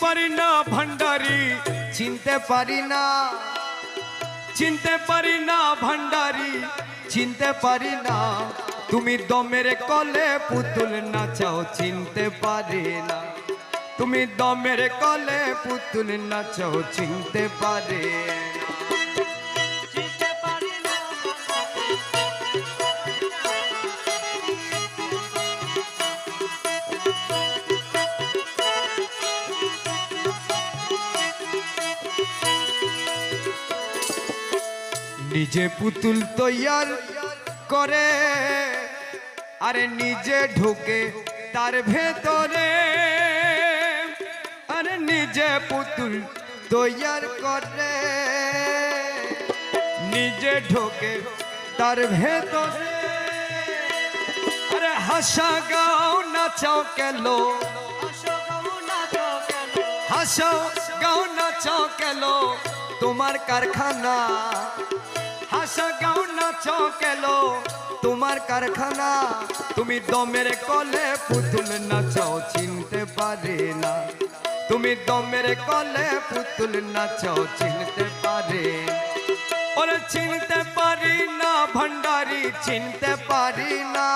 পারি না ভান্ডারি, চিনতে পারি না, চিনতে পারি না ভান্ডারি, চিনতে পারি না। তুমি দমের কলে পুতুল নাচাও, চিনতে পারি না। তুমি দমের কলে পুতুল নাচাও, চিনতে পারি না। নিজে পুতুল তৈয়ার করে, আরে নিজে ঢোকে তার ভেতরে, আরে নিজে পুতুল তৈয়ার করে, নিজে ঢোকে তার ভেতরে। আরে হাসা গাও নাচাও কেলো, হাসাও গাও নাচাও কেলো তোমার কারখানা। হাসা গাও নাচাও কেলো তোমার কারখানা। তুমি দমের কলে পুতুল নাচাও, চিনতে পারে না। তুমি দমের কলে পুতুল নাচাও, চিনতে পারে। ওরে চিনতে পারি না ভান্ডারি, চিনতে পারি না।